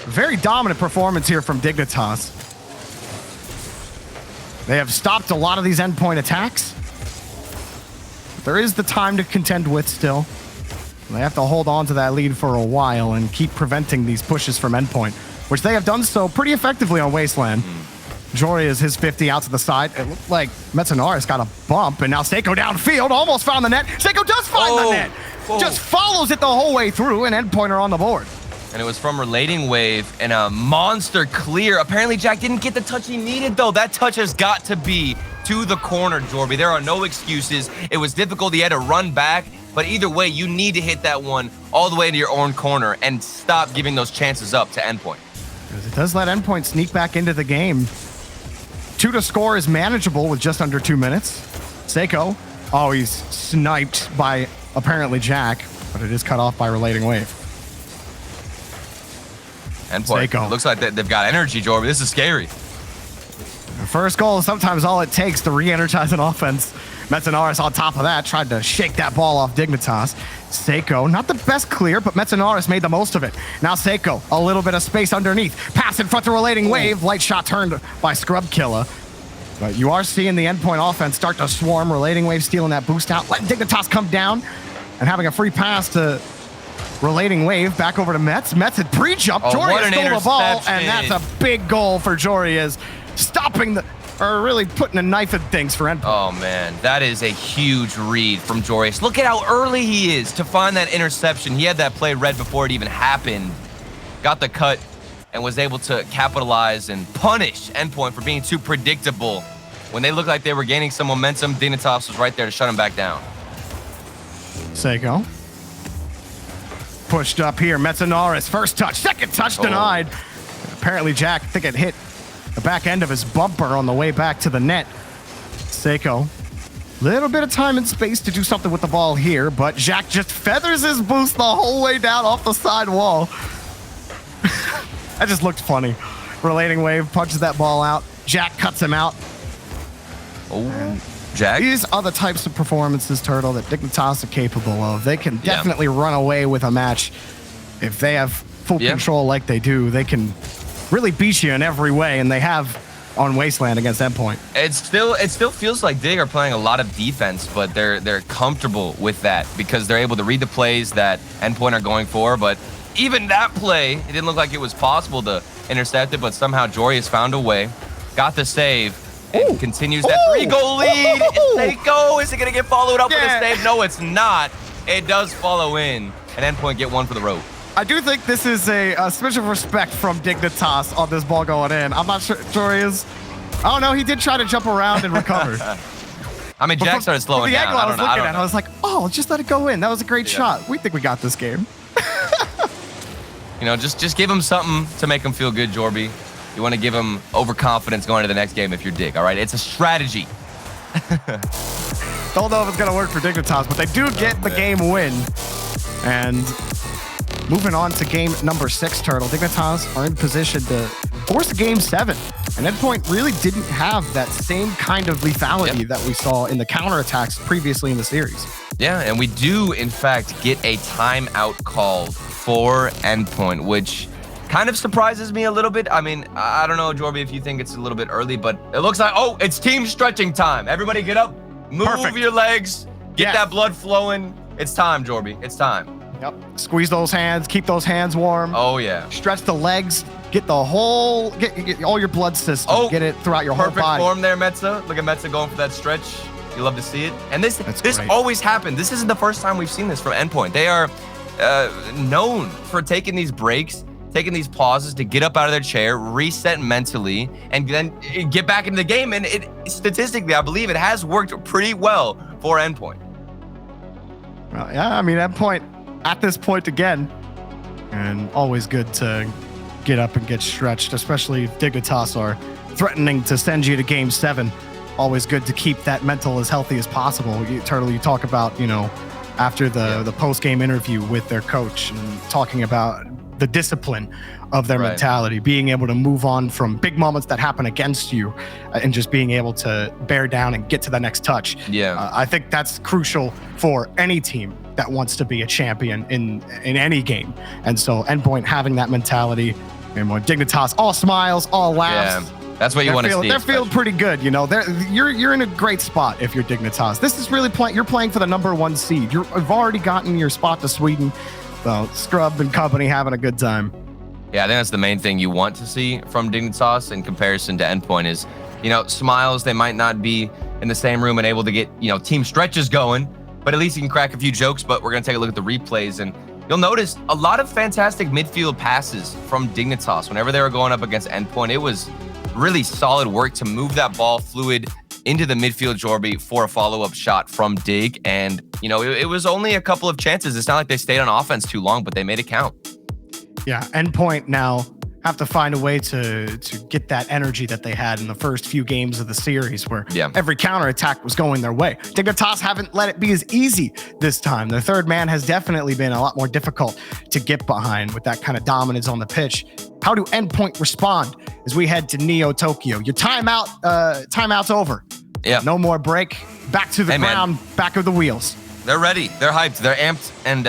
Very dominant performance here from Dignitas. They have stopped a lot of these Endpoint attacks. There is the time to contend with still. They have to hold on to that lead for a while and keep preventing these pushes from Endpoint, which they have done so pretty effectively on Wasteland. Jory is his 50 out to the side. It looked like Metzenaris got a bump, and now Seiko downfield, almost found the net. Seiko does find the net. Just follows it the whole way through, and Endpoint are on the board. And it was from Relating Wave and a monster clear. Apparently, Jack didn't get the touch he needed, though. That touch has got to be to the corner, Jorby. There are no excuses. It was difficult. He had to run back. But either way, you need to hit that one all the way into your own corner and stop giving those chances up to Endpoint. It does let Endpoint sneak back into the game. 2 to score is manageable with just under 2 minutes. Seiko, he's sniped by apparently Jack, but it is cut off by Relating Wave. Endpoint, Seiko. Looks like they've got energy, Jorby. This is scary. The first goal is sometimes all it takes to re-energize an offense. Metzenaris on top of that tried to shake that ball off Dignitas. Seiko, not the best clear, but Metzenaris made the most of it. Now Seiko, a little bit of space underneath. Pass in front to Relating Wave. Light shot turned by Scrubkilla. But you are seeing the Endpoint offense start to swarm. Relating Wave stealing that boost out. Letting Dignitas come down and having a free pass to Relating wave back over to Metz. Metz had pre-jump. Oh, Joria what an stole the ball, and interception. that's a big goal for Joria's, stopping or really putting a knife in things for Endpoint. Oh, man, that is a huge read from Joris. Look at how early he is to find that interception. He had that play read before it even happened. Got the cut and was able to capitalize and punish Endpoint for being too predictable. When they looked like they were gaining some momentum, Dignitas was right there to shut him back down. Seiko. Pushed up here. Metzanaris, first touch, second touch denied. Apparently, Jack, I think it hit the back end of his bumper on the way back to the net. Seiko, little bit of time and space to do something with the ball here, but Jack just feathers his boost the whole way down off the side wall. That just looked funny. Relating wave punches that ball out. Jack cuts him out. Oh, Jack? These are the types of performances, Turtle, that Dignitas are capable of. They can definitely run away with a match. If they have full control like they do, they can really beat you in every way, and they have on Wasteland against Endpoint. It still feels like Dig are playing a lot of defense, but they're comfortable with that because they're able to read the plays that Endpoint are going for. But even that play, it didn't look like it was possible to intercept it, but somehow Jory has found a way, got the save, and continues that 3-goal lead. Seiko, is it going to get followed up with a save? No, it's not. It does follow in, and Endpoint get one for the road. I do think this is a switch of respect from Dignitas on this ball going in. I'm not sure Jory is. Oh, no, he did try to jump around and recover. I mean, Jack started slowing the down. angle I was looking at, know. I was like, oh, just let it go in. That was a great shot. We think we got this game. You know, just give him something to make him feel good, Jorby. You want to give him overconfidence going to the next game if you're Dig, all right? It's a strategy. Don't know if it's going to work for Dignitas, but they do get the game win. And moving on to game number 6, Turtle. Dignitas are in position to force game 7. And Endpoint really didn't have that same kind of lethality that we saw in the counterattacks previously in the series. Yeah, and we do, in fact, get a timeout called for Endpoint, which kind of surprises me a little bit. I mean, I don't know, Jorby, if you think it's a little bit early, but it looks like, oh, it's team stretching time. Everybody get up, move your legs, get that blood flowing. It's time, Jorby. It's time. Yep. Squeeze those hands, keep those hands warm. Oh, yeah. Stretch the legs, get the whole, get all your blood system, get it throughout your whole body. Perfect form there, Metza. Look at Metza going for that stretch. You love to see it. And this always happened. This isn't the first time we've seen this from Endpoint. They are known for taking these breaks, taking these pauses to get up out of their chair, reset mentally, and then get back into the game. And it statistically, I believe it has worked pretty well for Endpoint. Well, yeah, I mean, Endpoint at this point again, and always good to get up and get stretched, especially if Dignitas are threatening to send you to game 7. Always good to keep that mental as healthy as possible. Turtle, you talk about, you know, after the post-game interview with their coach and talking about the discipline of their mentality, being able to move on from big moments that happen against you and just being able to bear down and get to the next touch. Yeah. I think that's crucial for any team that wants to be a champion in any game. And so Endpoint having that mentality, and more Dignitas, all smiles, all laughs. Yeah. That's what you want to see. They're feeling pretty good, you know. You're in a great spot if you're Dignitas. This is really you're playing for the #1 seed. You've already gotten your spot to Sweden. So Scrub and company having a good time. Yeah, I think that's the main thing you want to see from Dignitas in comparison to Endpoint is, you know, smiles. They might not be in the same room and able to get, you know, team stretches going, but at least you can crack a few jokes. But we're going to take a look at the replays, and you'll notice a lot of fantastic midfield passes from Dignitas. Whenever they were going up against Endpoint, it was really solid work to move that ball fluid into the midfield, Jorby, for a follow-up shot from Dig. And, you know, it was only a couple of chances. It's not like they stayed on offense too long, but they made it count. Yeah, Endpoint now have to find a way to get that energy that they had in the first few games of the series where every counterattack was going their way. Dignitas haven't let it be as easy this time. Their third man has definitely been a lot more difficult to get behind with that kind of dominance on the pitch. How do Endpoint respond as we head to Neo Tokyo? Your timeout's over. Yeah. No more break. Back to the ground, back of the wheels. They're ready. They're hyped. They're amped, and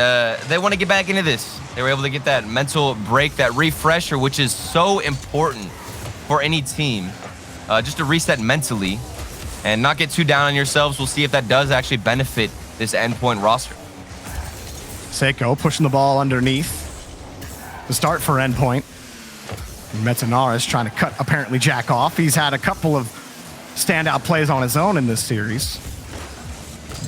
they want to get back into this. They were able to get that mental break, that refresher, which is so important for any team, just to reset mentally and not get too down on yourselves. We'll see if that does actually benefit this Endpoint roster. Seiko pushing the ball underneath. The start for Endpoint. Metanaris trying to cut apparently Jack off. He's had a couple of standout plays on his own in this series.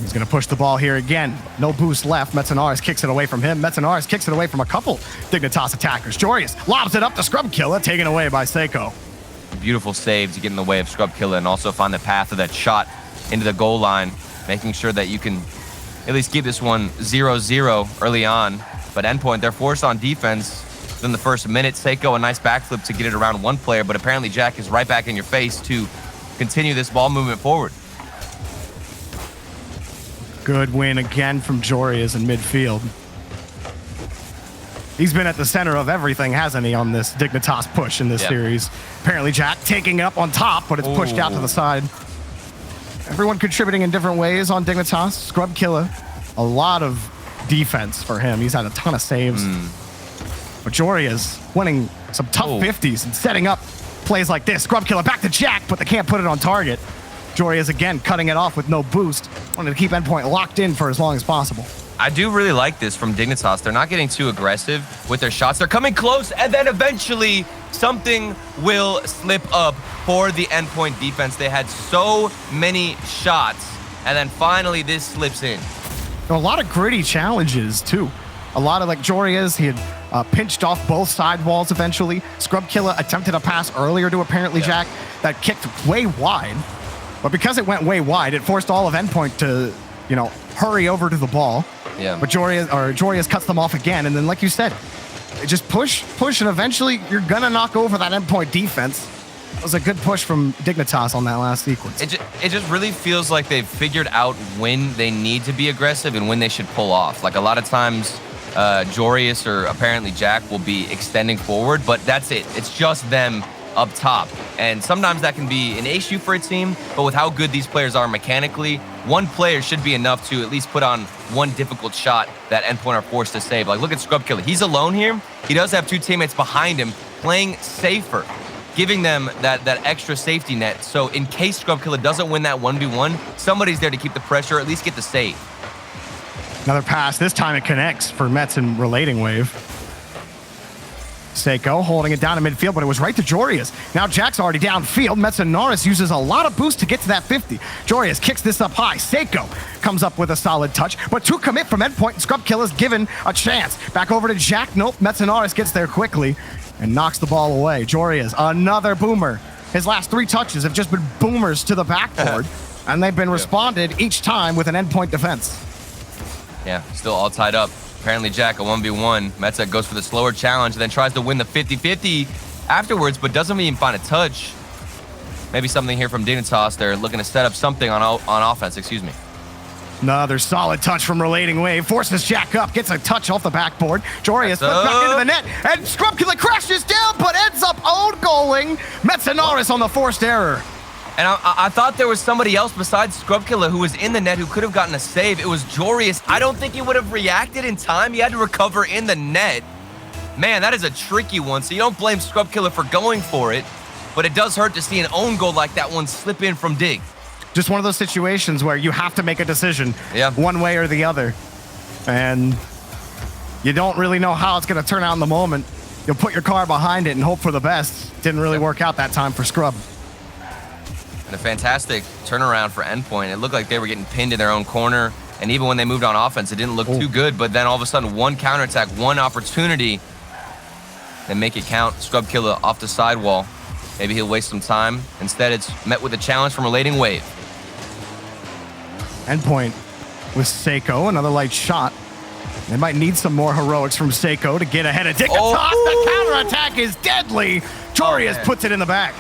He's going to push the ball here again. No boost left. Metanaris kicks it away from him. Metanaris kicks it away from a couple Dignitas attackers. Joreuz lobs it up to Scrubkilla, taken away by Seiko. Beautiful save to get in the way of Scrubkilla and also find the path of that shot into the goal line, making sure that you can at least keep this one 0-0 early on. But Endpoint, they're forced on defense in the first minute. Seiko, a nice backflip to get it around one player, but apparently Jack is right back in your face to continue this ball movement forward. Good win again from Joreuz in midfield. He's been at the center of everything, hasn't he, on this Dignitas push in this series. Apparently Jack taking up on top, but it's pushed out to the side. Everyone contributing in different ways on Dignitas. Scrubkilla, a lot of defense for him. He's had a ton of saves. But Joreuz winning some tough 50s and setting up plays like this. Scrubkilla back to Jack, but they can't put it on target. Joreuz again cutting it off with no boost. Wanted to keep Endpoint locked in for as long as possible. I do really like this from Dignitas. They're not getting too aggressive with their shots. They're coming close, and then eventually something will slip up for the Endpoint defense. They had so many shots, and then finally this slips in. A lot of gritty challenges, too. A lot of, like, Joreuz, he had pinched off both side walls eventually. Scrubkilla attempted a pass earlier to apparently Jack that kicked way wide. But because it went way wide, it forced all of Endpoint to, you know, hurry over to the ball. Yeah. But Joreuz cuts them off again. And then, like you said, just push, and eventually you're going to knock over that Endpoint defense. It was a good push from Dignitas on that last sequence. It just really feels like they've figured out when they need to be aggressive and when they should pull off. Like a lot of times, Joreuz or apparently Jack will be extending forward, but that's it. It's just them up top. And sometimes that can be an issue for a team, but with how good these players are mechanically, one player should be enough to at least put on one difficult shot that Endpoint are forced to save. Like, look at Scrubkilla. He's alone here. He does have two teammates behind him playing safer, giving them that extra safety net. So in case Scrubkilla doesn't win that 1v1, somebody's there to keep the pressure, or at least get the save. Another pass. This time it connects for Mets and Relating Wave. Seiko holding it down in midfield, but it was right to Joreuz. Now Jack's already downfield. Metanaris uses a lot of boost to get to that 50. Joreuz kicks this up high. Seiko comes up with a solid touch, but two commit from Endpoint, and Scrubkilla's given a chance. Back over to Jack. Nope, Metanaris gets there quickly and knocks the ball away. Joreuz, another boomer. His last three touches have just been boomers to the backboard, and they've been responded each time with an Endpoint defense. Yeah, still all tied up. Apparently Jack, a 1v1. Metza goes for the slower challenge and then tries to win the 50-50 afterwards, but doesn't even find a touch. Maybe something here from Dignitas. They're looking to set up something on offense, excuse me. Another solid touch from Relating Wave. Forces Jack up, gets a touch off the backboard. Joreuz flips back into the net, and Scrubkilla crashes down, but ends up own goaling Metanaris on the forced error. And I thought there was somebody else besides Scrubkilla who was in the net who could have gotten a save. It was Joreuz. I don't think he would have reacted in time. He had to recover in the net. Man, that is a tricky one. So you don't blame Scrubkilla for going for it, but it does hurt to see an own goal like that one slip in from Dig. Just one of those situations where you have to make a decision one way or the other. And you don't really know how it's going to turn out in the moment. You'll put your car behind it and hope for the best. Didn't really work out that time for Scrub. And a fantastic turnaround for Endpoint. It looked like they were getting pinned in their own corner. And even when they moved on offense, it didn't look too good. But then all of a sudden, one counterattack, one opportunity, and make it count. Scrubkilla off the sidewall. Maybe he'll waste some time. Instead, it's met with a challenge from Relating Wave. Endpoint with Seiko, another light shot. They might need some more heroics from Seiko to get ahead of Dignitas. The counterattack is deadly. Joreuz puts it in the back.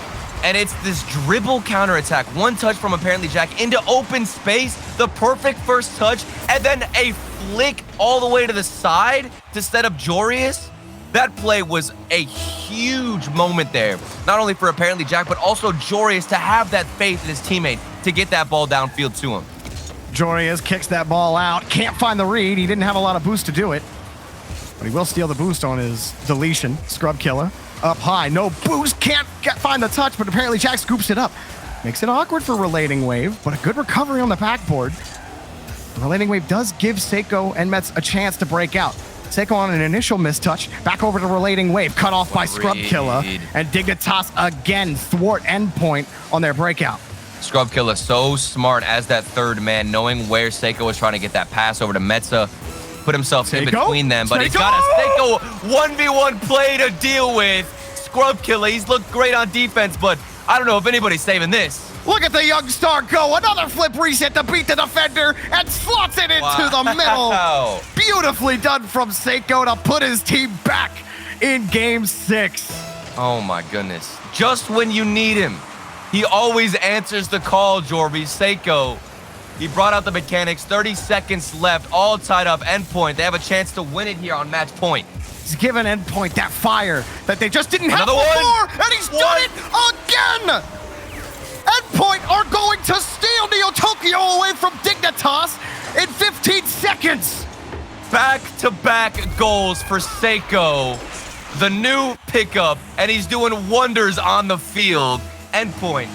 And it's this dribble counterattack. One touch from apparently Jack into open space, the perfect first touch, and then a flick all the way to the side to set up Joreuz. That play was a huge moment there. Not only for apparently Jack, but also Joreuz to have that faith in his teammate to get that ball downfield to him. Joreuz kicks that ball out. Can't find the read. He didn't have a lot of boost to do it. But he will steal the boost on his deletion. Scrubkilla up high. No boost. Can't find the touch, but apparently Jack scoops it up. Makes it awkward for Relating Wave, but a good recovery on the backboard. Relating Wave does give Seiko and Mets a chance to break out. Seiko on an initial mistouch, back over to Relating Wave, cut off by Scrub Killa, and Dignitas again thwart Endpoint on their breakout. Scrub Killa so smart as that third man, knowing where Seiko was trying to get that pass over to Metza, put himself in between them, but he's got a Seiko 1v1 play to deal with. Scrub Killa, he's looked great on defense, but I don't know if anybody's saving this. Look at the young star go. Another flip reset to beat the defender and slots it into the middle. Beautifully done from Seiko to put his team back in game 6. Oh my goodness. Just when you need him, he always answers the call, Jorby. Seiko, he brought out the mechanics. 30 seconds left, all tied up. Endpoint, they have a chance to win it here on match point. He's given Endpoint that fire that they just didn't have Another before, one. and he's done it again! Endpoint are going to steal Neo Tokyo away from Dignitas in 15 seconds! Back-to-back goals for Seiko, the new pickup, and he's doing wonders on the field. Endpoint.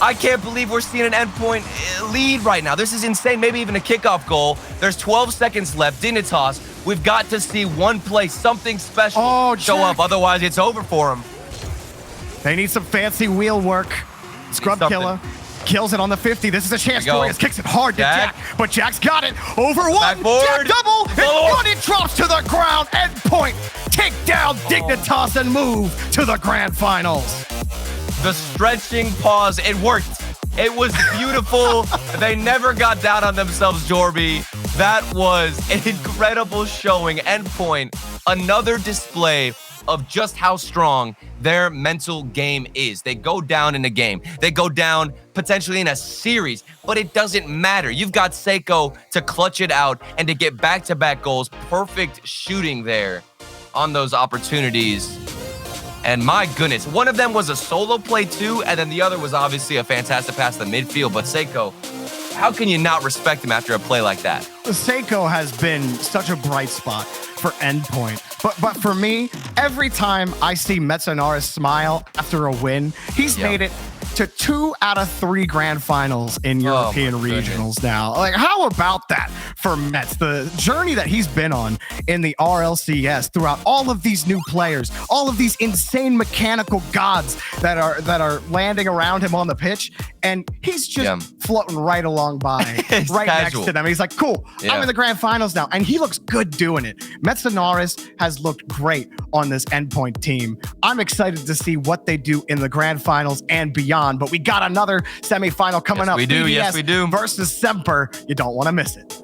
I can't believe we're seeing an Endpoint lead right now. This is insane. Maybe even a kickoff goal. There's 12 seconds left. Dignitas, we've got to see one play, something special show up. Otherwise, it's over for him. They need some fancy wheel work. Scrub Killa kills it on the 50. This is a chance. Torius kicks it hard to Jack, but Jack's got it. Over one. Backboard. Jack double. And one, it drops to the ground. Endpoint. Take down Dignitas and move to the grand finals. The stretching pause, it worked. It was beautiful. They never got down on themselves, Jorby. That was an incredible showing. Endpoint, another display of just how strong their mental game is. They go down in a game. They go down potentially in a series, but it doesn't matter. You've got Seiko to clutch it out and to get back-to-back goals. Perfect shooting there on those opportunities. And my goodness, one of them was a solo play too, and then the other was obviously a fantastic pass to the midfield. But Seiko, how can you not respect him after a play like that? Seiko has been such a bright spot for Endpoint. But for me, every time I see Metsunaris smile after a win, he's made it to 2 out of 3 grand finals in European regionals now. Like, how about that for Mets? The journey that he's been on in the RLCS throughout all of these new players, all of these insane mechanical gods that are landing around him on the pitch, and he's just floating right along by, right next to them. He's like, cool, I'm in the grand finals now, and he looks good doing it. Metsunaris has looked great on this Endpoint team. I'm excited to see what they do in the grand finals and beyond. But we got another semifinal coming up. We do. Yes, we do. Versus Semper. You don't want to miss it.